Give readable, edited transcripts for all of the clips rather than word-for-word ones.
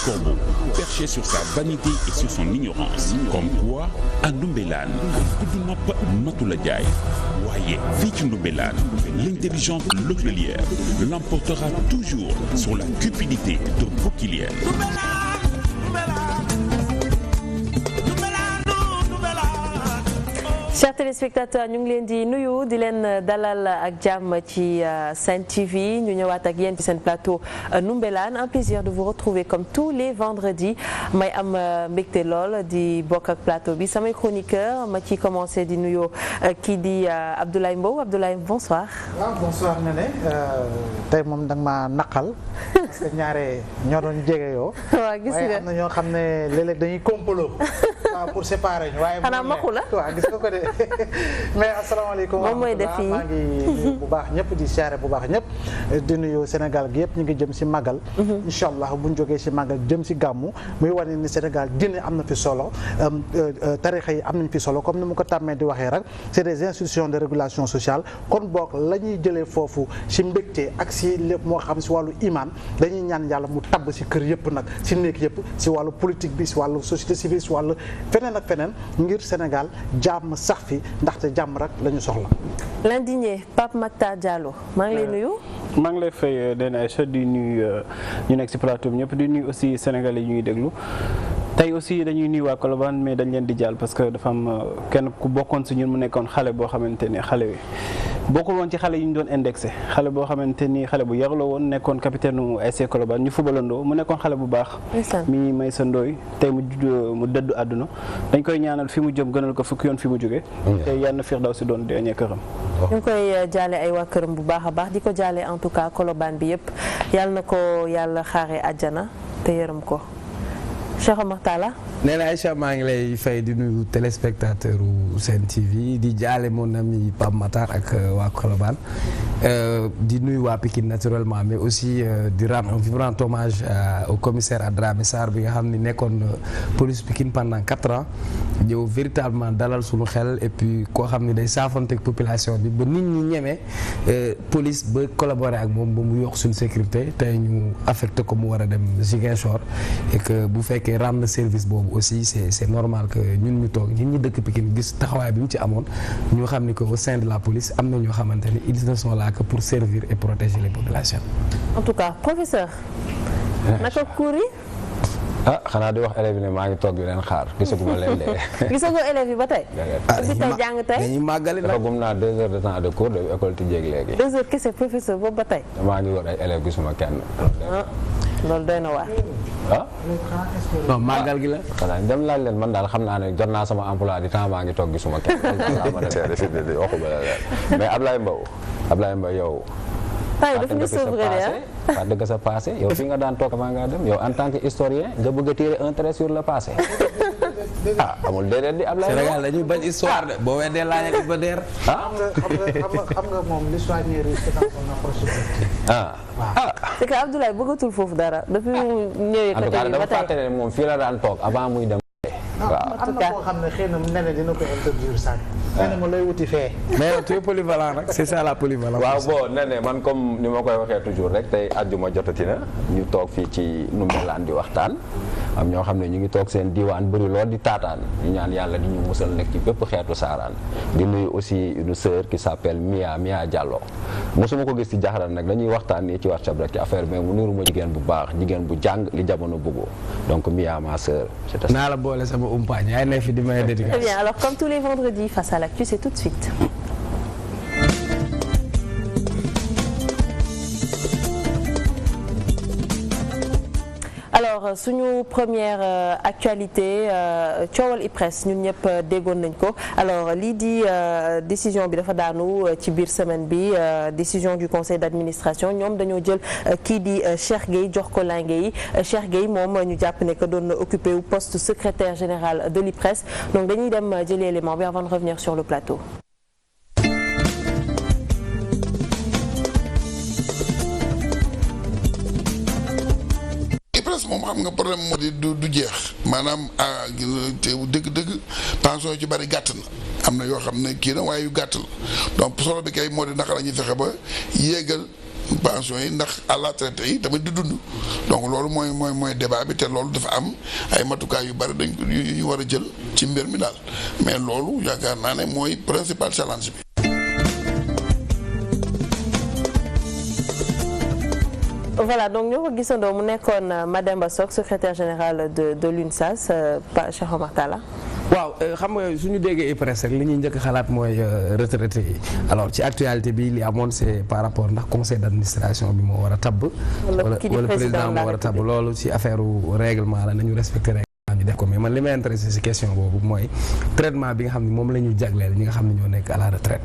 corbeau, perché sur sa vanité et sur son ignorance. Comme quoi, à Ndoumbélane, du napp matula jaay. Waaye fii ci Ndoumbélane, l'intelligence localière l'emportera toujours sur la cupidité de Bokilière. Chers téléspectateurs ñu ngi leen di nuyu di leen dalal ak jàmm ci Sen TV ñu ñëwaat ak yéen ci seen plateau Ndoumbélane un plaisir de vous retrouver comme tous les vendredis may am mbégte lool di bokk ak plateau bi samay chroniqueur ma ci commencé di nuyu kii di Abdoulaye Mbow Abdoulaye bonsoir. waaw bonsoir Néné tey moom danga ma naqal parce que ñaare ñoo doon jege yoo. waaw gis nga waaye am na ñoo xam ne léeg-léeg dañuy complot waaw pour séparer ñu waaye. xanaa maxu la waaw gis nga ko de. mais asalaamaaleykum moom mooy def fii maa ngi nuyu bu baax ñëpp di siyaare bu baax ñëpp di nuyu Sénégal gi yëpp ñu ngi jëm si màggal incha allah bu ñu jógee si màggal jëm si gàmmu muy wane ni Sénégal diine am na fi solo tarixa yi am nañ fi solo comme ni mu ko tàmmee di waxee rek c'est des institutions de régulation sociale kon boog la ñuy jëlee foofu si mbégte ak si lépp moo xam si wàllu iman dañuy ñaan yàlla mu tabb si kër yëpp nag si néeg yëpp si wàllu politique bi si wàllu société civile si wàllu feneen ak feneen ngir Sénégal jàmm sax fi ndaxte jàmm rek la ñu soxla. l'indigné Pape Mactar Diallo maa ngi lay nuyu. maa ngi lay fay Néné Aïcha di nuyu ñu nekk ci plateau bi ñëpp di nuyu aussi sénégalais yi ñuy déglu tey aussi dañuy nuyu waa Colobane mais dañ leen di jàll parce que dafa am kenn ku bokkoon ci ñun mu nekkoon xale boo xamante ni xale bi bokkul woon ci xale yi ñu doon indexé xale boo xamante ni xale bu yarloo woon nekkoon capitaine u ASC Colobane ñu fubalandoo mu nekkoon xale bu baax mi may sa ndooy tey mu dëddu àdduna dañ koy ñaanal fi mu jëm gënal ko fukki yoon fi mu jógee te yàlla na Firdawsi doon dernier këram ñu ngi koy jaale ay waa këram bu baax a baax di ko jaale en tout cas Colobane bi yëpp yàlla na ko yàlla xaare àjjana te yërëm ko Cheikh Omar Talla. Néné Aïcha maa ngi lay fay di nuyu téléspectateur u Sen TV di jaale mon ami Pape Matar ak waa Colobane di nuyu waa Pikine naturellement mais aussi di rendre un vibrant hommage au commissaire Adramé Sarr bi nga xam ni nekkoon police Pikine pendant 4 ans ñëw véritablement dalal suñu xel et puis koo xam ni day saafonteeg population bi ba nit ñi ñeme police ba collaborer ak moom ba mu yokk suñu sécurité tey ñu affecté ko mu war a dem Ziguinchor et que bu fekkee rendre service boobu aussi c'est normal que ñun ñu toog ñun ñi dëkk Pikine gis taxawaay bi mu ci amoon ñu xam ni que au sein de la police am na ñoo xamante ni ils ne sont là que pour servir et protéger les populations. En tout cas professeur. naka cours yi. ah xanaa di wax élèves yi ne maa ngi toog di leen xaar gisaguma leen de. gisagoo élèves yi ba tey. bi tey jàng tey dañuy màggali nag. dafa gum naa 2 heures de temps de cours de école tijjeeg léegi. 2 heures kese professeur boobu ba tey. maa ngi wër ay élèves gisuma kenn. loolu doy na waar. ah. non màggal gi la. xanaa dem laaj leen man daal xam naa ne jot naa sama emploi du temps maa ngi toog gisuma kenn loolu laa mën a seede fi de waxu ba la mais Ablaye Mbow yow. tey dafa ñu sauver wax dëgg sa passé yow fi nga daan toog avant nga dem yow en tant que historien nga bëgg a tirer un trait sur le passé. ah amul déedéet di Ablaye Mbow. Sénégal dañuy bañ histoire de boo weddee laajal Iba Der. xam nga moom l'histoire n'est riche que dans son approche. c'est que Abdoulaye bëggatul foofu dara depuis mu ñëwee en tout cas dafa fàttali ne moom fii la daan toog avant muy dem. waaw am na koo xam ne xëy na Néné dina ko introduire sax. nee na ma lay wuti fee. mais tu es polyvalent nag c'est ça la polyvalence. waaw bon Néné man comme ni ma koy waxee toujours rek tey àjjuma jotati na ñu toog fii ci Ndoumbélane di waxtaan am ñoo xam ne ñu ngi toog seen diwaan bëri lool di taataan ñu ñaan yàlla di ñu musal nekk ci bépp xeetu saaraan di nuyu aussi une sœur qui s'appelle Mia Diallo mosuma ko gis ci jaxaran nag dañuy waxtaan nii ci WhatsApp rek ci affaire mais mu nuru ma jigéen bu baax jigéen bu jàng li jamono bëggu donc Mia ma sœur. naa la boole sama umpaañ yaay ne fi di may dédicace. Très bien, alors comme tous les vendredis face à l'actu, c'est tout de suite. alors suñu première actualité coowal IPRES ñun ñëpp déggoon nañ ko alors lii di décision bi dafa daanu ci biir semaine bi décision du conseil d'administration ñoom dañoo jël kii di Cheikh Gueye jox ko langue yi Cheikh Gueye moom ñu jàpp ne que doon na occupé wu poste secrétaire général de l'IPRES donc dañuy dem jëli élément bi avant de revenir sur le plateau. moom xam nga problème moo di du jeex maanaam dëgg-dëgg pension yu ci bari gàtt na am na yoo xam ne kii na waaye yu gàtt la donc solo bi kay moo di naka la ñuy fexe ba yéegal pension yi ndax à la traité yi tamit di dund donc loolu mooy débat bi te loolu dafa am ay matukaay yu bari dañ ko yu ñu war a jël ci mbir mi daal mais loolu yaakaar naa ne mooy principal challenge bi. Voilà, donc ñoo ko gisandoo mu nekkoon Mademba Sock secrétaire général de l'UNSAS Cheikh Omar Talla. waaw xam nga suñu déggee IPRES rek li ñuy njëkk xalaat mooy retraité yi alors ci actualité bi li amoon c'est par rapport ndax conseil d'administration bi moo war a tabb wala président moo war a tabb loolu ci affaire règlement la nañu respecté règlement ñu def ko mais man li may intéressé ci question boobu mooy traitement bi nga xam ne moom la ñu jagleel ñi nga xam ne ñoo nekk à la retraite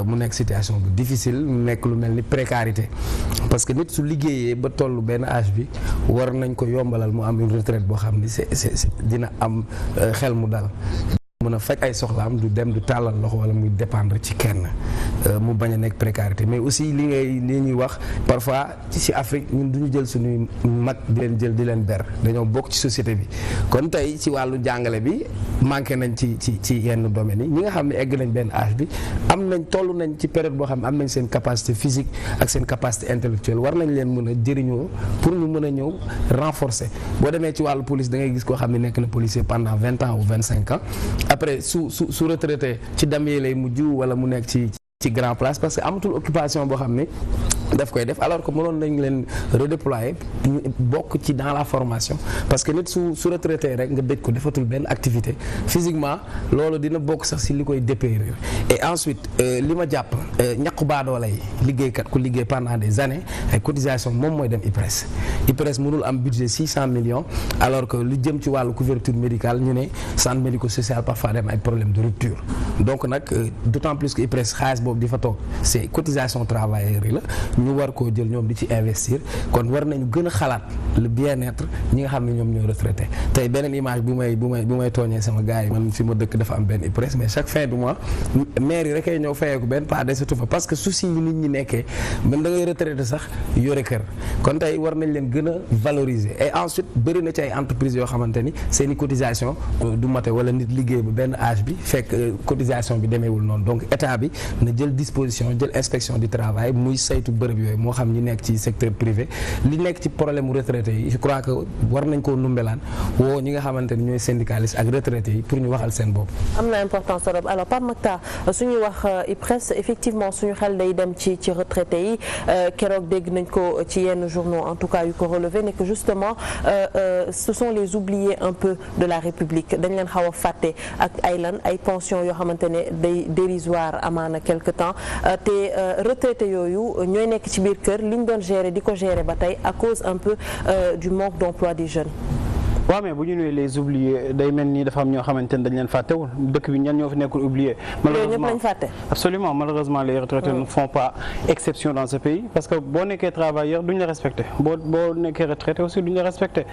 mu nekk situation bu difficile mu nekk lu mel ni précarité parce que nit su liggéeyee ba tollu benn âge bi war nañ ko yombalal mu am une retraite boo xam ni c'est dina am xel mu dal mën a faj ay soxlaam du dem du tàllal loxo wala muy dépendre ci kenn mu bañ a nekk précarité mais aussi li ñuy wax parfois ci Afrique ñun du ñu jël suñuy mag di leen jël di leen ber dañoo bokk ci société bi kon tey ci wàllu jàngale bi manqué nañ ci yenn domaines yi ñi nga xam ne egg nañ benn âge bi am nañ toll nañ ci période boo xam ne am nañ seen capacité physique ak seen capacité intellectuelle war nañ leen mën a jëriñoo pour ñu mën a ñëw renforcer boo demee ci wàllu police da ngay gis koo xam ne nekk na policier pendant 20 ans ou 25 ans après su retraité ci damier lay mujj wala mu nekk ci grand place parce que amatul occupation boo xam ne daf koy def alors que mënoon nañ leen redéployer ñu bokk ci dans la formation parce que nit su retraité rek nga dëj ko defatul benn activité physiquement loolu dina bokk sax si li koy dépérir et ensuite li ma jàpp ñaqu baadoola yi liggéeykat ku liggéey pendant des années ay cotisation moom mooy dem IPRES mënul am budget 600 millions alors que lu jëm ci wàllu couverture médicale ñu ne centre médico-social parfois dem ay problème de rupture donc nag d'autant plus que IPRES xaalis boobu di fa toog c'est cotisation travailleurs yi la ñu war koo jël ñoom di ci investir kon war nañu gën a xalaat le bien-être ñi nga xam ne ñoom ñoo retraité tey beneen image bu may tooñee sama gars yi man fi ma dëkk dafa am benn IPRES mais chaque fin du mois maire yi rek ay ñëw fayeeku benn pas desatu fa parce que souci yi nit ñi nekkee man da ngay retraité sax yore kër kon tey war nañ leen gën a valoriser et ensuite bëri na ci ay entreprises yoo xamante ni seen i cotisation du mate wala nit liggéey ba benn âge bi fekk cotisation bi demeewul noonu donc état bi na jël disposition jël inspection du travail muy saytu bërëb yooyu moo xam ñi nekk ci secteur privé li nekk ci problème mu retraité yi je crois que war nañ koo numbelaan woo ñi nga xamante ni ñooy syndicalistes ak retraités yi pour ñu waxal seen bopp. am na importance trop alors Pape Makhtar suñuy wax IPRES effectivement suñu xel day dem ci retraités yi keroog dégg nañ ko ci yenn journaux en tout cas yu ko relevé ne que justement ce sont les oubliés un peu de la République dañ leen xaw a fàtte ak ay pensions yoo xamante ne day dérisoire amaana quelque temps te retraités yooyu ñooy nekk ci biir kër li ñu doon gérer di ko gérer ba tey à cause un peu du manque d'emploi des jeunes. waaw mais bu ñu nee les oubliés day mel ni dafa am ñoo xamante ne dañ leen fàttewul dëkk bi ñan ñoo fi nekkul oublié. malheureusement ñëpp lañ fàtte. absolument malheureusement les retraités ne font pas exception dans ce pays parce que boo nekkee travailleur duñ la respecté boo nekkee retraité aussi duñ la respecté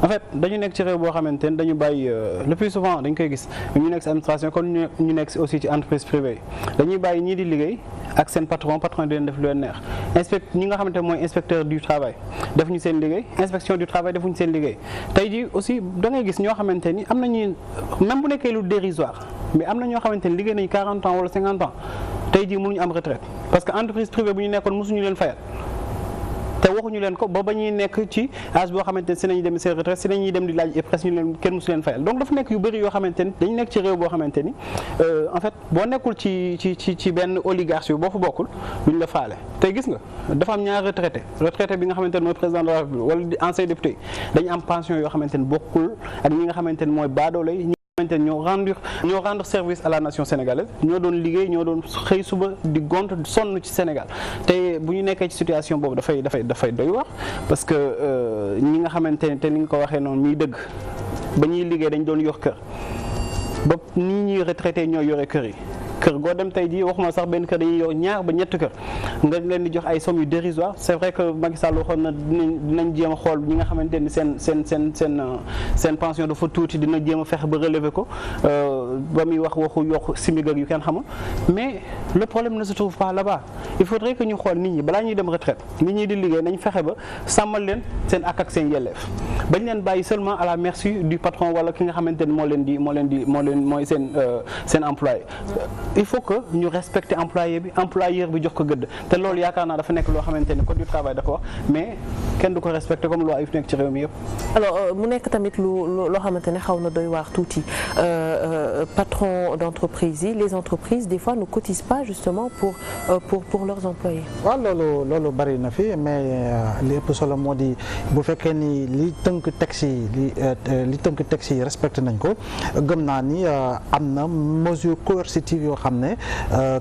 en fait dañu nekk ci réew boo xamante ne dañu bàyyi le plus souvent dañ koy gis ñu nekk ci administration kon ñu nekk aussi ci entreprise privée dañuy bàyyi ñii di liggéey ak seen patron di leen def lu leen neex ñi nga xamante ne mooy inspecteur du travail defuñu seen liggéey inspection du travail defuñu seen liggéey tey jii aussi da ngay gis ñoo xamante ni am nañu même bu nekkee lu dérisoire mais am na ñoo xamante ni liggéey nañu 40 ans wala 50 ans tey jii mënuñu am retraite parce que entreprise privée bu ñu nekkoon mosuñu leen fayal te waxuñu leen ko ba ñuy nekk ci âge boo xamante ni si nañuy dem seen retraite si nañuy dem di laaj IPRES ñu leen kenn mosu leen fayal donc dafa nekk yu bëri yoo xamante ni dañu nekk ci réew boo xamante ni en fait boo nekkul ci benn oligarchie boo fa bokkul duñ la faale tey gis nga dafa am ñaar retraité bi nga xamante ni mooy président de la République wala ancien député dañu am pension yoo xamante ni bokkul ak ñi nga xamante ni mooy baadoolo yi ñoo rendre service à la nation sénégalaise ñoo doon liggéey ñoo doon xëy suba di gont sonn ci Sénégal te bu ñu nekkee ci situation boobu dafay doy wax parce que ñi nga xamante ne te ni nga ko waxee noonu muy dëgg ba ñuy liggéey dañ doon yor kër ba nii ñuy retraité ñoo yore kër yi kër goo dem tey jii waxuma sax benn kër dañuy yor ñaar ba ñetti kër nga leen di jox ay sommes yu dérisoires c'est vrai que Macky Sall waxoon na dinañ jéem a xool ñi nga xamante ni seen pension dafa tuuti dina jéem a fexe ba relever ko ba muy wax waxu yokk simig ak yu kenn xamul mais le problème ne se trouve pas là-bas il faudrait que ñu xool nit ñi balaa ñuy dem retraite nit ñi di liggéey nañ fexe ba sàmmal leen seen ak seen yelleef bañ leen bàyyi seulement à la merci du patron wala ki nga xamante ne mooy seen employé il faut que ñu respecter employé bi employeur bi jox ko gëdd te loolu yaakaar naa dafa nekk loo xamante ne code du travail dafa wax mais kenn du ko respecter comme loi yi fi nekk ci réew mi yëpp. alors mu nekk tamit loo xamante ne xaw na doy waar tuuti patron d'entreprise yi les entreprises des fois ne cotisent pas justement pour leurs employés. waaw loolu bari na fi mais li ëpp solo moo di bu fekkee ni li tënk texte yi respecté nañ ko gëm naa ni am na mesure coercitive yoo xam ne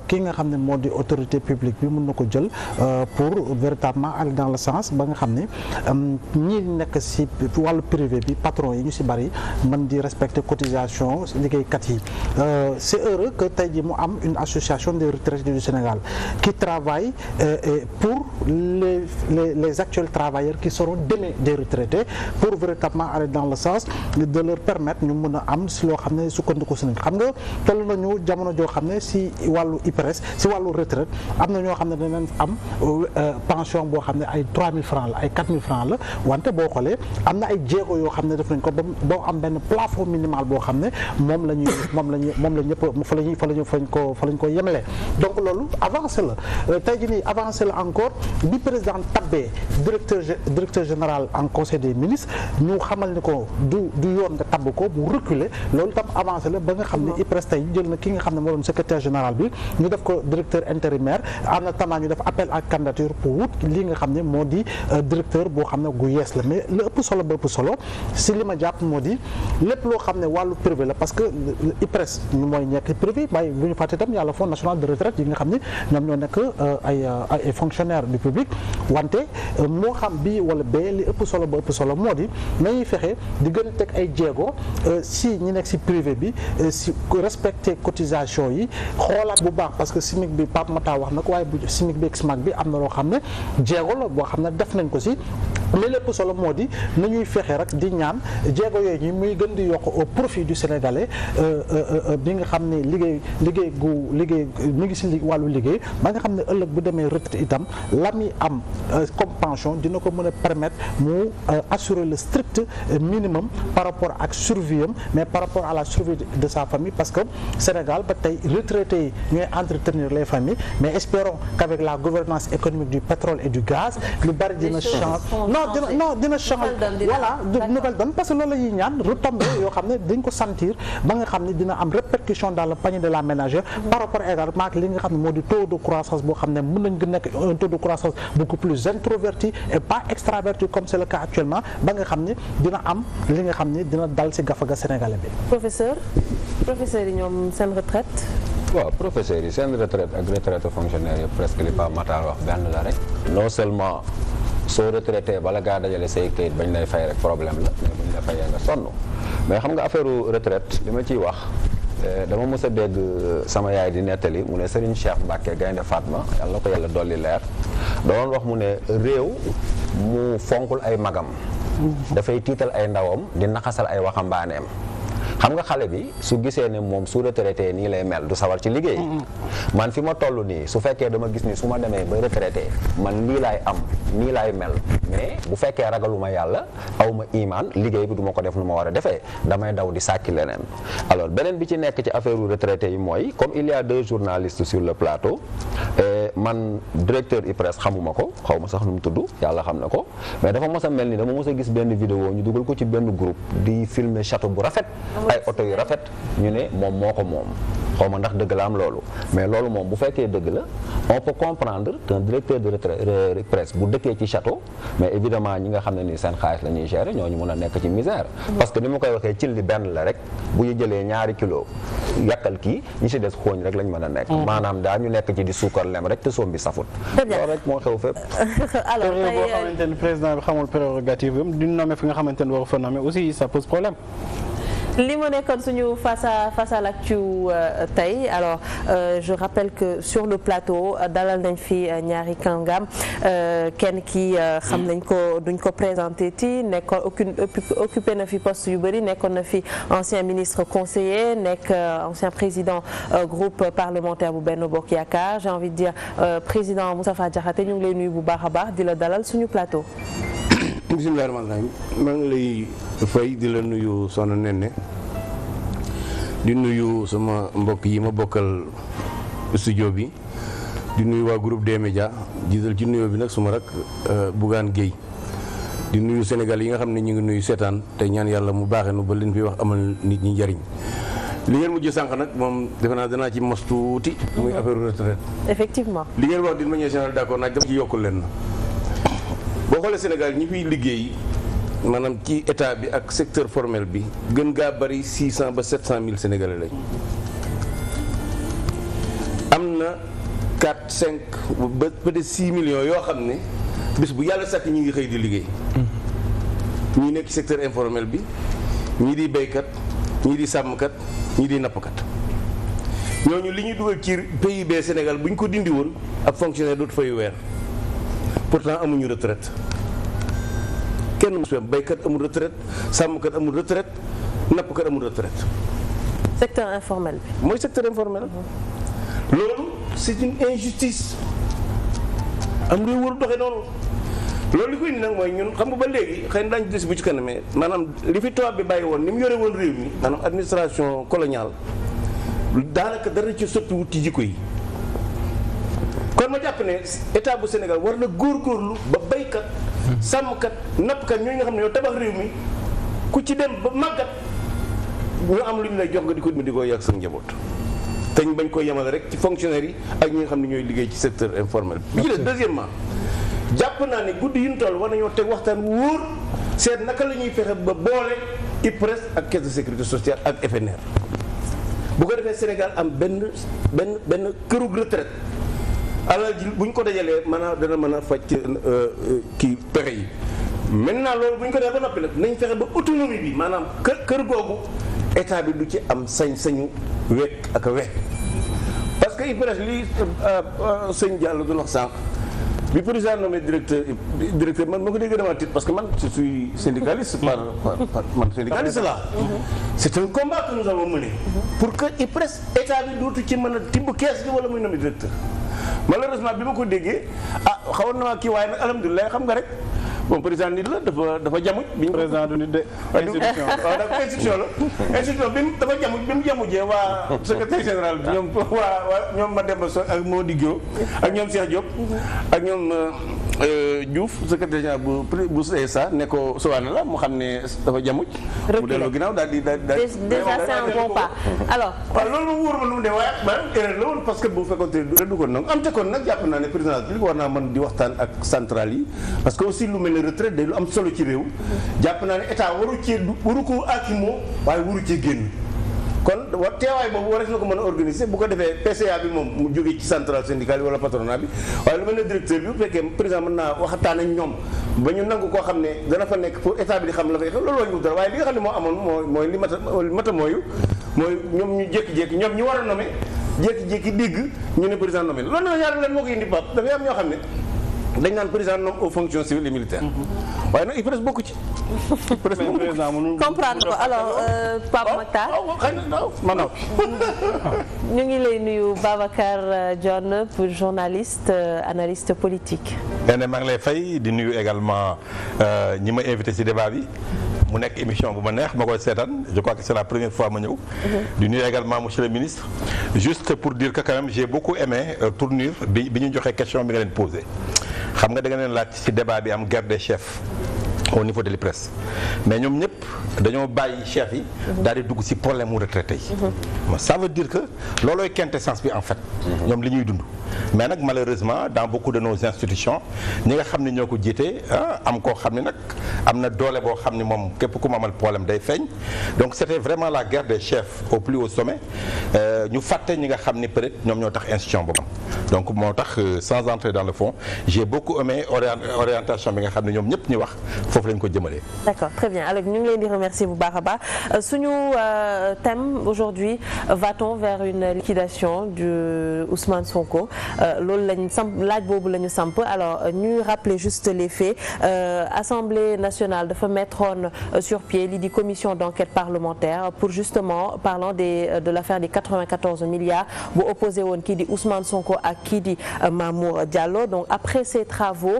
ki nga xam ne moo di autorité publique bi mën na ko jël pour véritablement aller dans le sens ba nga xam ne ñi nekk ci wàllu privé bi patron yi ñu ci bari mën di respecter cotisation liggéeykat yi c'est heureux que tey ji mu am une association des retraités du Sénégal qui travaille pour les actuels travailleurs qui seront demain des retraités pour véritablement aller dans le sens de leur permettre ñu mën a am ci loo xam ne sukkandiku ci nañ xam nga toll nañu jamono joo xam ne ci wàllu IPRES ci wàllu retraite am na ñoo xam ne danañ am pension boo xam ne ay 3000 francs la ay 4000 francs la wante boo xoolee am na ay jéego yoo xam ne def nañ ko ba am benn plafond minimal boo xam ne moom la ñëpp fa lañ ko yemale donc loolu avancé la tey jii nii avancé la encore bi président tabbee directeur général en conseil des ministres ñu xamal ni ko du yoon nga tabb ko mu reculer loolu tam avancé la ba nga xam ne IPRES tey jël na ki nga xam ne moo doon secrétaire général bi ñu def ko directeur intérimaire en attendant ñu def appel à candidature pour wut li nga xam ne moo di directeur boo xam ne gu yees la mais lu ëpp solo ba ëpp solo si li ma jàpp moo di lépp loo xam ne wàllu privé la parce que IPRES ñu mooy nekk privé waaye bu ñu fàtte itam yàlla Fonds national de retraite yi nga xam ne ñoom ñoo nekk ay fonctionnaires du public wante moo xam bi wala bee li ëpp solo ba ëpp solo moo di nañuy fexe di gën a teg ay jéego si ñi nekk si privé bi si respecter cotisation yi xoolaat bu baax parce que SMIC bi Pape Mata wax na ko waaye bu SMIC bi ak SMAC bi am na loo xam ne jéego la boo xam ne def nañ ko si mais lépp solo moo di nañuy fexe rek di ñaan jéego yooyu ñi muy gën di yokk au profit du sénégalais bi nga xam ne liggéey mi ngi si wàllu liggéey ba nga xam ne ëllëg bu demee retraite itam la muy am comme pension dina ko mën a permettre mu assurer le strict minimum par rapport ak survie am mais par rapport à la survie de sa famille parce que Sénégal ba tey retraités yi ñooy entretenir les familles mais espérons qu'avec la gouvernance économique du pétrole et du gaz lu bari dina dina changer voilà de nouvelle donne parce que loolu la ñuy ñaan retombées yoo xam ne dañ ko sentir ba nga xam ne dina am répercussion dans le panier de la ménagère par rapport également ak li nga xam ne moo di taux de croissance boo xam ne mën nañ gën nekk un taux de croissance beaucoup plus introverti et pas extraverti comme c'est le cas actuellement ba nga xam ne dina am li nga xam ne dina dal ci gafaga sénégalais bi. professeur yi ñoom seen retraite. waaw professeurs yi seen retraite ak retraite fonctionnaire yi presque li Pape Matar wax benn la rek non seulement soo retraité bala ngaa dajale say kayit bañ lay fay rek problème la mais buñ la fayee nga sonn mais xam nga affaire retraite li ma ciy wax dama mës a dégg sama yaay di nettali mu ne Serigne Cheikh Mbacke Gaynde Fatma yàlla na ko yàlla dolli leer doon wax mu ne réew mu fonkul ay magam dafay tiital ay ndawam di naxasal ay waxambaaneem xam nga xale bi su gisee ne moom su retraité nii lay mel du sawar ci liggéey man fi ma toll nii su fekkee dama gis ni su ma demee ba retraité man lii laay am nii laay mel mais bu fekkee ragaluma yàlla aw ma imaan liggéey bi du ma ko def nu ma war a defee damay daw di sàkki leneen alors beneen bi ci nekk ci affaire u retraité yi mooy comme il y a 2 journalistes sur le plateau man directeur IPRES xamuma ko xaw ma sax nu mu tudd yàlla xam na ko mais dafa mos a mel ni dama mos a gis benn vidéo ñu dugal ko ci benn groupe di filmer château bu rafet ay oto yu rafet ñu ne moom moo ko moom xaw ma ndax dëgg la am loolu mais loolu moom bu fekkee dëgg la on peut comprendre qu'un directeur de presse bu dëkkee ci château mais évidemment ñi nga xam ne ni seen xaalis la ñuy gérer ñooñu mën a nekk ci misère parce que ni ma koy waxee ci li benn la rek bu ñu jëlee ñaari kilo yàkkal kii ñi si des xooñ rek lañ mën a nekk maanaam daa ñu nekk ci di suukar lem rek te soom bi safut loolu rek moo xew fépp alors boo xamante ni président bi xamul prérogative am di nommé fi nga xamante ni waru fa nommé aussi ça pose problème li ma nekkoon suñu face à l'actu tey alors je rappelle que sur le plateau dalal nañ fi ñaari kàngam kenn ki xam nañ ko duñ ko présenté ti nekkoon occupé na fi poste yu bëri nekkoon na fi ancien ministre conseiller nekk ancien président groupe parlementaire bu Benno Bokk Yaakaar j'ai envie de dire président Moustapha Diakhaté ñu ngi lay nuyu bu baax a baax di la dalal suñu plateau. bismillaahi rahmaani rahiim maa ngi lay fay di la nuyu Soxna Nene di nuyu sama mbokk yi ma bokkal studio bi di nuyu waa groupe des médias jiital ci nuyoo bi nag suma rak Bougane Gueye di nuyu Sénégal yi nga xam ne ñu ngi nuyu seetaan te ñaan yàlla mu baaxee nu ba leen fi wax amal nit ñi njariñ li ngeen mujj sànq nag moom defe naa danaa ci mos tuuti muy affaire retraite. effectivement li ngeen wax d'une manière générale d'accord naa dama ci yokkul leen na boo xoolee Sénégal ñi fiy liggéey maanaam ci état bi ak secteur formel bi gën gaa bari 600 ba 700 000 sénégalais lañ am na 4 5 ba peut-être 6 millions yoo xam ne bis bu yàlla sàkk ñi ngi xëy di liggéey ñii nekk ci secteur informel bi ñii di béykat ñii di sàmmkat ñii di nappkat ñooñu li ñuy dugal ci PIB Sénégal bu ñu ko dindi woon ab fonctionnaire dootu fay weer pourtant amuñu retraite kenn mu béykat amul retraite sàmmkat amul retraite nappkat amul retraite. secteur informel bi. mooy secteur informel. loolu c'est une injustice am réew waru doxee noonu loolu li koy indi nag mooy ñun xam nga ba léegi xëy na daañu des bu ci kanam mais maanaam li fi tubaab bi bàyyi woon ni mu yore woon réew mi maanaam administration coloniale daanaka dara ci sotti wut ci jikko yi. kon ma jàpp ne état bu Sénégal war na góorgóorlu ba béykat sàmmkat nappkat ñooñu nga xam ne yow tabax réew mi ku ci dem ba màggat ñu am lu ñu lay jox nga di ko di ko yàgg sa njaboot te ñu bañ koy yemale rek ci fonctionnaires yi ak ñi nga xam ne ñooy liggéey ci secteur informel bi ci des deuxièmement jàpp naa ne guddi yi ñu toll war nañoo teg waxtaan wóor seet naka la ñuy fexe ba boole IPRES ak caisse de sécurité sociale ak FNR bu ko defee Sénégal am benn kërug retraite alal ji bu ñu ko dajalee maanaam dana mën a faj kii pexe yi maintenant loolu bu ñu ko defee ba noppi nag nañ fexe ba autonomie bi maanaam kër googu état bi du ci am sañ-sañu wekk ak a wekk parce que IPRES li sëñ Diallo doon wax sànq bi président nommé directeur man ma ko déggee dama tiit parce que man je suis syndicaliste par man syndicaliste là c'est un combat que nous avons mené pour que IPRES état bi dootu ci mën a tibb kees gi wala muy nommé directeur malheureusement bi ma ko déggee xawoon na maa kii waaye nag alhamdulilah xam nga rek bon président nit la dafa jamuj bi ñu président du nit de institution waaw dafa institution la institution bi dafa jamuj bi mu jamujee waa secrétaire général bi ñoom waa ñoom Mademba Sow ak Mody Guio ak ñoom Cheikh Diop ak ñoom Diouf secrétaire général bu CSA ne ko sowaane la mu xam ne dafa jamuj mu delloo ginnaaw daal di déjà c'est un bon pas alors waaw loolu moom wóor ma nu mu dee waaye man erreur la woon parce que bu fekkoon te du ko nangu am te kon nag jàpp naa ne président bi war naa mën di waxtaan ak centrale yi parce que aussi lu mel ne retraite day lu am solo ci réew jàpp naa ne état waru ko akimoo waaye waru cee génn kon teewaay boobu war na ko mën a organiser bu ko defee PCA bi moom mu jógee ci centrale syndicale yi wala patronat bi waaye lu mel ne directeur bi bu fekkee président mën naa waxtaan ak ñoom ba ñu nangu koo xam ne dana fa nekk pour état bi di xam la fay xew loolu wañu dara waaye li nga xam ne moo amoon mooy li mata mooy ñoom ñu jékki-jékki ñoom ñu war a nommer jékki-jékki dégg ñu ne président nommé loolu nag ñaar leen moo ko indi Pape dafay am ñoo xam ne dañ naan président nomme aux fonctions civiles et militaires waaye nag IPRES bokku ci. président mënul comprendre ko alors Pape Makhtar. ñu ngi lay nuyu Babacar Dione pour journaliste analyste politique. maa ngi lay fay di nuyu également ñi ma invité ci débat bi. mu nekk émission bu ma neex ma koy seetaan je crois que c'est la première fois ma ñëw. di nuyu également monsieur le ministre. juste pour dire que quand même j'ai beaucoup aimé tournure bi ñu joxee question bi nga leen posé. xam nga da nga leen laaj ci débat bi am guerre des chefs au niveau de l'IPRES mais ñoom ñëpp dañoo bàyyi chefs yi. daal di dugg ci problème mu retraité yi. ça veut dire que loolooy quintessence bi en fait. ñoom li ñuy dund. mais nag malheureusement dans beaucoup de nos institutions ñi nga xam ne ñoo ko jiite am koo xam ne nag am na doole boo xam ne moom képp ku mu amal problème day feeñ donc c'était vraiment la guerre des chefs au plus haut sommet ñu fàtte ñi nga xam ne peut-être ñoom ñoo tax institution boobu donc moo tax sans entrer dans le fond j'ai beaucoup aimé orientation bi nga xam ne ñoom ñëpp ñu wax foofu lañ ko jëmalee. D'accord, très bien. Alors ñu ngi leen di remercier bu baax a baax suñu thème aujourd'hui va-t-on vers une liquidation du Ousmane Sonko loolu lañ samp laaj boobu la ñu samp alors ñuy rappeler juste les faits Assemblée nationale dafa mettroon sur pied lii di commission d'enquête parlementaire pour justement parlant de l'affaire des 94 milliards bu opposé woon kii di Ousmane Sonko ak kii di Mamour Diallo. Donc après ces travaux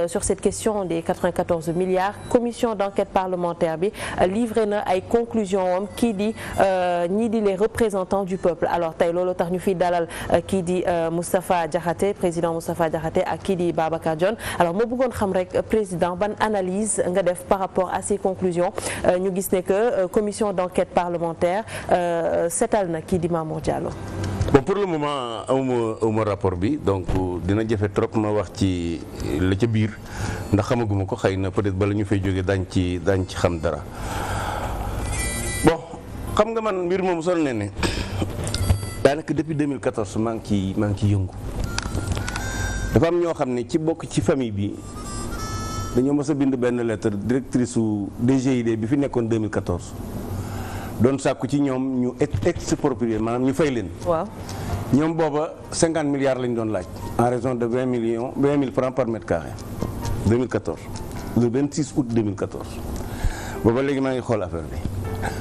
sur cette question des 94 milliards commission d'enquête parlementaire bi livré na ay conclusions am kii di ñii di les représentants du peuple. Alors tey loolu tax ñu fi dalal kii di Moustapha Diakhaté président Moustapha Diakhaté ak kii di Babacar Dione. Alors moo bëggoon xam rek président ban analyse nga def par rapport à ces conclusions ñu gis ne que commission d'enquête parlementaire seetal na kii di Mamour Diallo. Bon, pour le moment awma rapport bi donc dina jafe trop ma wax ci la ca biir ndax xamaguma ko xëy na peut-être bala ñu fay jógee dañ ci xam dara. Bon xam nga man mbir moom sol ne daanaka depuis 2014 maa ngi ci yëngu dafa am ñoo xam ne ci bokk ci famille bi dañoo mës a bind benn lettre directrice su DGID bi fi nekkoon 2014 doon sàkku ci ñoom ñu exproprier maanaam ñu fay leen. waaw ñoom booba 50 milliards lañ doon laaj en raison de 20 000 francs par mètre carré 2014 le 26 août 2014 booba léegi maa ngi xool affaire bi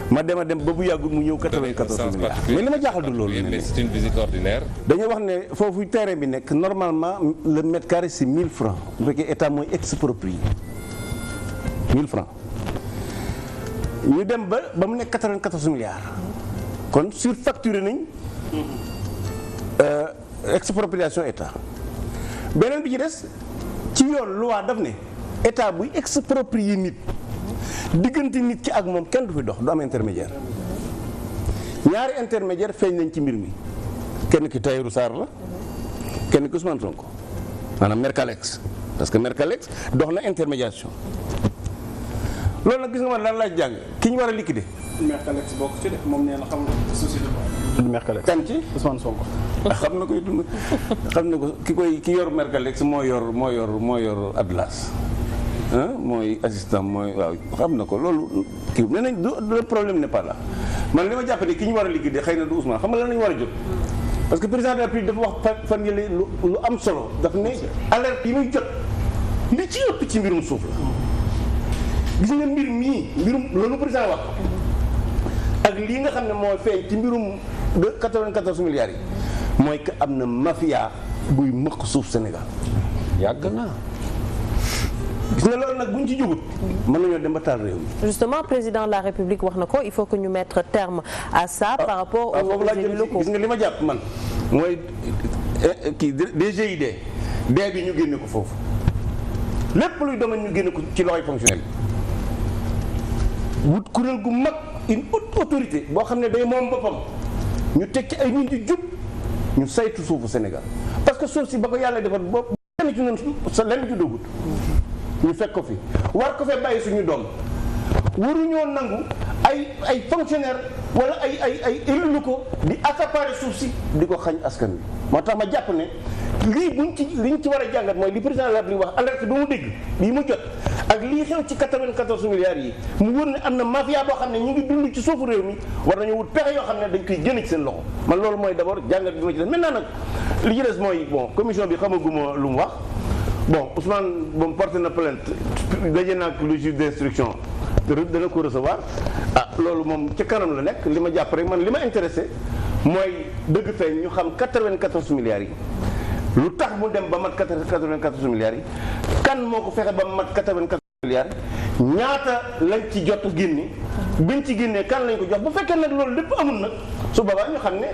ma dem ba bu yàggul mu ñëw 94 milliards mais li ma jaaxal du loolu. mais c'est une visite ordinaire. dañoo wax ne foofu terrain bi nekk normalement le mètre carré c'est 1000 francs bu fekkee état mooy exproprié 1000 francs. ñu dem ba mu nekk 94 milliards kon surfacturé nañ expropriation état beneen bi ci des ci yoon loi daf ne état buy exproprier nit diggante nit ki ak moom kenn du fi dox du am intermédiaire ñaari intermédiaire feeñ nañ ci mbir mi kenn ki Tahirou Sarr la kenn ki Ousmane Sonko maanaam Mercalex parce que Mercalex dox na intermédiation loolu nag gis nga man lan laaj jàng ki ñu war a liquider. Mercalex bokk ci de moom nee na xam nga société bi. Mercalex kan ci Ousmane Sonko. xam na koy dund xam na ko ki yor Mercalex moo yor Atlas mooy assistant mooy waaw xam na ko loolu kii nee nañ le problème n'est pas là man li ma jàpp ne ki ñu war a liquider xëy na du Ousmane xam nga lan la ñu war a jot. parce que président de la République dafa wax fan yële lu am solo daf ne alerte yi muy jot li ci ëpp ci mbirum suuf la. gis nga mbirum loolu président wax ak lii nga xam ne moo feeñ ci mbirum de 94 milliards yi mooy que am na mafia buy mëq suuf Sénégal yàgg na. gis nga loolu nag bu ñu ci jugut mën nañoo dem ba taal réew mi. Justement président de la République wax na ko il faut que ñu mettre terme à ça par rapport aux élus locaux. gis nga li ma jàpp man mooy kii DGID dee bi ñu génne ko foofu lépp luy domaine ñu génne ko ci loxoy fonctionnel wut kuréel gu mag une haute autorité boo xam ne day moom boppam ñu teg ci ay nit yu jub ñu saytu suufu Sénégal parce que suuf si ba ko yàlla defar boobu lenn ci ñun sa lenn ci duggut ñu fekk ko fi war ko fee bàyyi suñu doom waruñoo nangu ay fonctionnaire wala ay élus locaux di accaparer suuf si di ko xañ askan wi moo tax ma jàpp ne liñ ci war a jàngat mooy li président de la République wax alerte bi mu dégg bii mu jot ak lii xew ci 94 milliards yi mu wër ne am na mafia boo xam ne ñu ngi dund ci suufu réew mi war nañu wut pexe yoo xam ne dañ koy génne ci seen loxo man loolu mooy d'abord jàngat bi ma ci des maintenant nag li ci des mooy bon commission bi xamaguma lu mu wax bon Ousmane bon porté na plainte daje na ak le juge d'instruction dana ko recevoir loolu moom ci kanam la nekk li ma jàpp rek man li ma intéressé mooy dëgg feeñ ñu xam 94 milliards yi lu tax mu dem ba mat 94 milliards yi kan moo ko fexe ba mat 94 milliards ñaata lañ ci jot génne biñ ci génnee kan lañ ko jox bu fekkee nag loolu lépp amul nag su boobaa ñu xam ne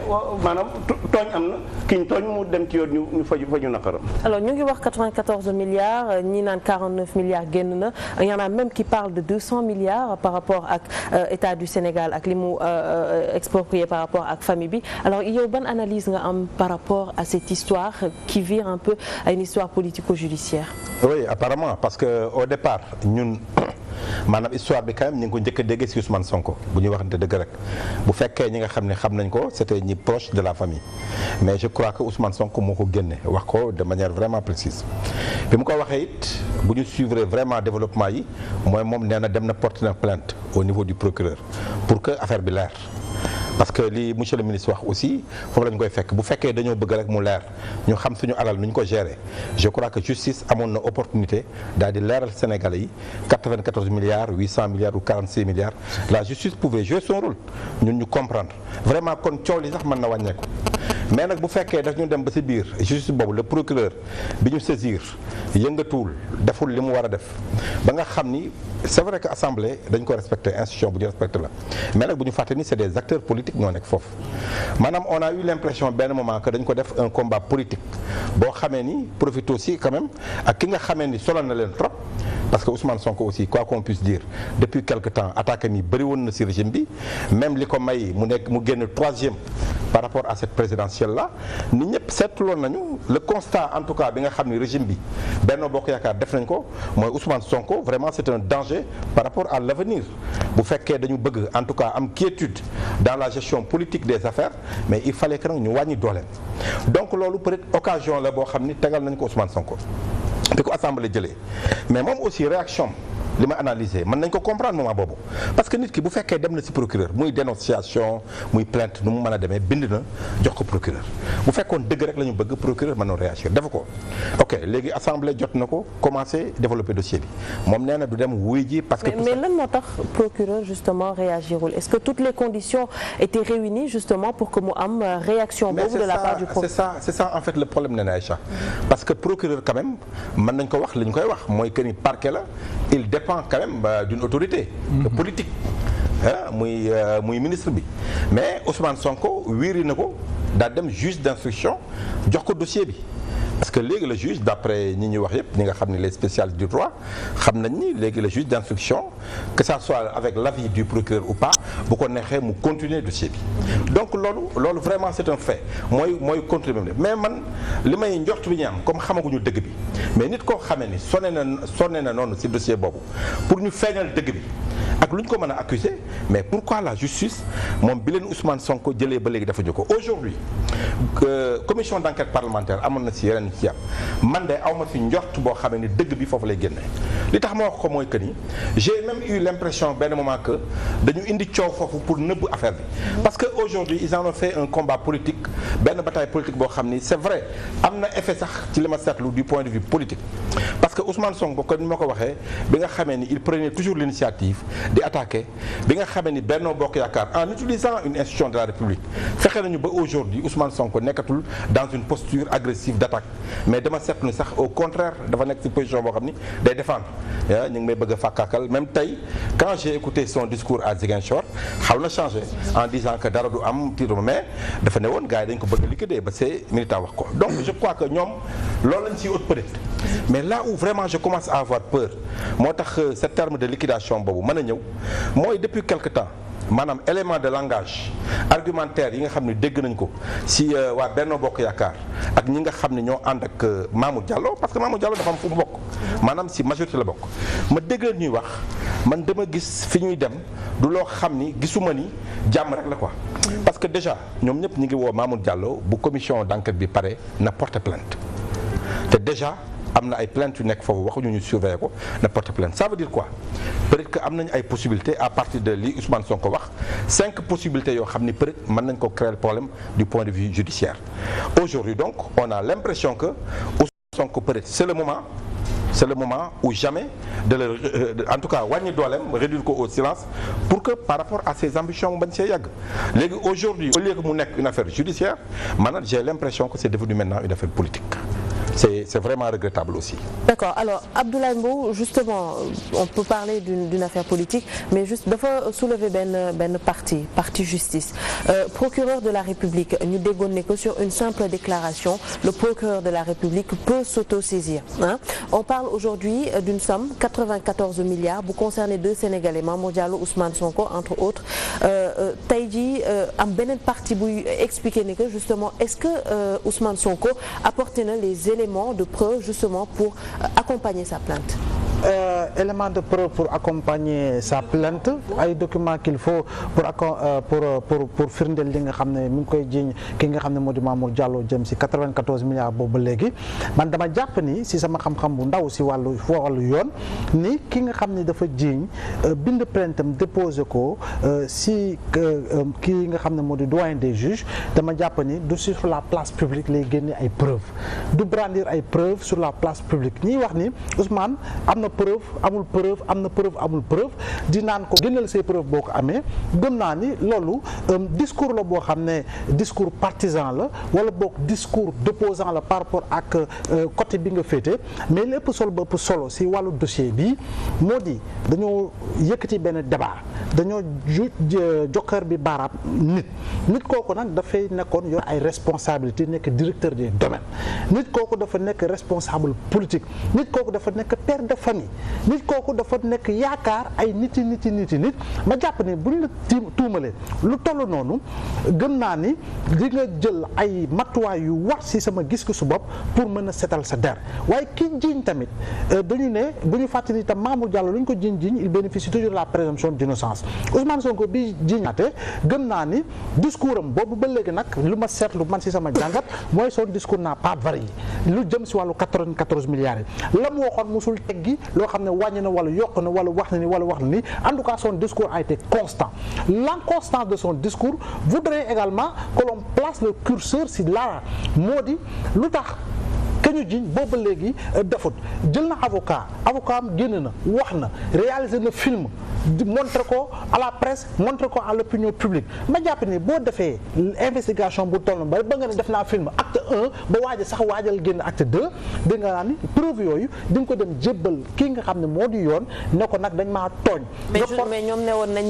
maanaam tooñ am na kiñ tooñ mu dem ci yoon ñu faju naqaram. alors ñu ngi wax 94 milliards ñi naan 49 milliards génn na il y en a même qui parlent de 200 milliards par rapport ak état du Sénégal ak li mu exproprié par rapport ak famille bi alors yow ban analyse nga am par rapport à cette histoire qui vire un peu à une histoire politico-judiciaire. oui apparemment parce que au départ ñun maanaam histoire bi quand même ñu ngi ko njëkk a dégg ci Ousmane Sonko bu ñuy waxante dëgg rek bu fekkee ñi nga xam ne xam nañ ko c'était ñi proche de la famille mais je crois que Ousmane Sonko moo ko génne wax ko de manière vraiment précise bi mu ko waxee it bu ñu suivre vraiment développement yi mooy moom nee na dem na porter na plainte au niveau du procureur pour que affaire bi leer parce que li monsieur le ministre wax aussi foofu la ñu koy fekk bu fekkee dañoo bëgg rek mu leer ñu xam suñu alal nu ñu ko gérer je crois que justice amoon na opportunité daal di leeral Sénégalais yi 94 milliards 800 milliards ou 46 milliards la justice pouvait jouer son rôle ñun ñu comprendre vraiment kon coow li sax mën na wàññeeku mais nag bu fekkee daf ñu dem ba ci biir justice boobu le procureur bi ñu saisir yëngatuwul deful li mu war a def ba nga xam ni c'est vrai que assemblée dañ ko respecter institution bu ñu respecté la mais nag bu ñu fàtte ni c'est des acteurs politiques ñoo nekk foofu maanaam on a eu l'impression benn moment que dañ ko def un combat politique boo xamee ni profite aussi quand même ak ki nga xamee ni solal na leen trop parce que Ousmane Sonko aussi quoi qu'on puisse dire depuis quelque temps attaque mi bëri woon na ci régime bi même li ko may mu génn troisième par rapport à cette présidentielle là nit ñëpp seetloon nañu le constat en tout cas bi nga xam ni régime bi Benno Bokk Yaakaar def nañ ko mooy Ousmane Sonko vraiment c'est un danger par rapport à l'avenir bu fekkee dañu bëgg en tout cas am quiétude dans la gestion politique des affaires mais il fallait que nag ñu wàññi dooleem donc loolu peut-être occasion la boo xam ni tegal nañ ko Ousmane Sonko bi ko assemblée jëlee mais moom aussi réaction li ma analyser mën nañ ko comprendre moment boobu parce que nit ki bu fekkee dem na ci procureur muy dénonciation muy plainte nu mu mën a demee bind na jox ko procureur bu fekkoon dëgg rek la ñu bëgg procureur mën na réagir defu ko ok léegi assemblée jot na ko commencer développer dossier bi moom nee na du dem wuy ji parce que mais lan moo tax procureur justement réagirul est-ce que toutes les conditions étaient réunies justement pour que mu am réaction boobu de la part du procureur c'est ça en fait le problème Néné Aïcha parce que procureur quand même mën nañ ko wax li ñu koy wax mooy que ni parquet la il dépend quand même d'une autorité politique muy ministre bi mais Ousmane Sonko wiiri na ko daal dem juge d'instruction jox ko dossier bi parce que léegi le juge d'après ñi ñuy wax yëpp ñi nga xam ne les spécialistes du droit xam nañ ni léegi le juge d'instruction que ça soit avec l'avis du procureur ou pas bu ko neexee mu continuer dossier bi donc loolu vraiment c'est un fait mooy continuer mais man li may njort bi ñu am comme xamaguñu dëgg bi mais nit koo xamee ni sonné na noonu ci dossier boobu pour ñu feeñal dëgg bi ak lu ñu ko mën a accuser mais pourquoi la justice moom bi leen Ousmane Sonko jëlee ba léegi dafa jóg aujourd'hui commission d'enquête parlementaire amoon na ci yeneen ci yàpp man de awma fi njort boo xamee ni dëgg bi foofu lay génne li tax ma wax ko mooy que ni j'ai même eu l'impression benn moment que dañu indi coow foofu pour nëbb affaire bi parce que aujourd'hui ils en ont fait un combat politique benn bataille politique boo xam ni c'est vrai am na effet sax ci li ma seetlu du point de vue politique parce que Ousmane Sonko comme ni ma ko waxee bi nga xamee ni il prenait toujours l'initiative di attaquer bi nga xamee ni Benno Bokk Yaakaar en utilisant une institution de la République fexe nañu ba aujourd'hui Ousmane Sonko nekkatul dans une posture agressive d'attaque mais dama seetlu ni sax au contraire dafa nekk ci position boo xam ni day défendre ñu ngi may bëgg a fàkkaakal même tey quand j'ai écouté son discours à Ziguinchor xaw na changé en disant que dara du am tiitu mais dafa ne woon gars yi dañ ko bëgg a liquider ba ces militants wax ko donc je crois que ñoom loolu lañ ciy haute peut-être mais là où vraiment je commence à avoir peur moo tax ce terme de liquidation boobu mën a ñëw mooy depuis quelque temps maanaam élément de langage argumentaire yi nga xam ne dégg nañ ko si waa Benno Bokk Yaakaar ak ñi nga xam ne ñoo ànd ak Mamour Diallo parce que Mamour Diallo dafa am fu mu bokk maanaam si majorité la bokk ma dégg leen ñuy wax man dama gis fi ñuy dem du loo xam ni gisuma ni jàmm rek la quoi parce que déjà ñoom ñëpp ñi ngi woo Mamour Diallo bu commission d'enquête bi pare na porter plainte te déjà am na ay plaintes yu nekk foofu waxuñu ñu surveiller ko na porter plainte ça veut dire quoi peut-être que am nañu ay possibilités à partir de li Ousmane Sonko wax 5 possibilités yoo xam ni peut-être mën nañ ko créer le problème du point de vue judiciaire aujourd'hui donc on a l'impression que Ousmane Sonko peut-être c'est le moment ou jamais en tout cas wàññi dooleem réduire ko au silence pour que par rapport à ses ambitions mu bañ see yàgg léegi aujourd'hui au lieu que mu nekk une affaire judiciaire maanaam j'ai l'impression que c'est devenu maintenant une affaire politique c'est c'est vraiment regrettable aussi. D'accord. Alors Abdoulaye Mbow, justement on peut parler d'une affaire politique mais juste dafa soulever benn parti justice procureur de la République ñu déggoon ne que sur une simple déclaration le procureur de la République peut s'autosaisir hein. On parle aujourd'hui d'une somme 94 milliards bu concerner deux Sénégalais Mamour Diallo Ousmane Sonko entre autres tey jii am beneen parti buy expliquer ne que justement est-ce que Ousmane Sonko apporté na les éléments de preuve justement pour accompagner sa plainte. Élément de preuve pour accompagner sa plainte ay documents qu'il faut pour firndeel li nga xam ne mi ngi koy jiiñ ki nga xam ne moo di Mamour Diallo jëm si 94 milliards boobu ba léegi man dama jàpp ni si sama xam-xam bu ndaw si wàllu yoon ni ki nga xam ne dafa jiiñ bind plainte am déposé ko si kii nga xam ne moo di doyen des juges dama jàpp ni du sur la place publique lay génne ay preuves du brandir ay preuves sur la place publique ñiy wax ni Ousmane am na preuve amul preuve am na preuve amul preuve di naan ko génnal say preuve boo ko amee gëm naa ni loolu discours la boo xam ne discours partisan la wala boog discours d'opposant la par rapport ak côté bi nga féete mais lépp solo ba ëpp solo si wàllu dossier bi moo di dañoo yëkkati benn débat dañoo jokkër bi baaraam nit kooku nag dafay nekkoon yor ay responsabilité nekk directeur des domaines nit kooku dafa nekk responsable politique nit kooku dafa nekk père de famille nit kooku dafa nekk yaakaar ay nit ma jàpp ne buñ la tuumalee lu toll noonu gëm naa ni di nga jël ay matuwaay yu war si sama gis-gisu bopp pour mën a setal sa der waaye ki jiiñ tamit dañu ne bu ñu fàttali itam Mamour Diallo lu ñu ko jiiñ il bénéficie toujours de la présomption d'innocence Ousmane Sonko bi jiiñaate gëm naa ni discours am boobu ba léegi nag lu ma seetlu man si sama jàngat mooy son discours n'a pas varié lu jëm si wàllu 94 milliards yi la mu waxoon musul teggi loo xam ne wàññi na wala yokk na wala wax na ni en tout cas son discours a été constant. L'inconstance de son discours voudrait également que l'on place le curseur si là moo di lu tax ñu jiñ booba léegi defut jël na avocat am génn na wax na réaliser na film montré ko à la presse montré ko à l'opinion publique ma jàpp ni boo defee investigation bu toll ba nga ne def naa film acte 1 ba waaja sax waajal génn acte 2 di nga naan ni preuve yooyu di nga ko dem jébbal kii nga xam ne moo di yoon ne ko nag dañ maa tooñ mais ñoom ne woon nañ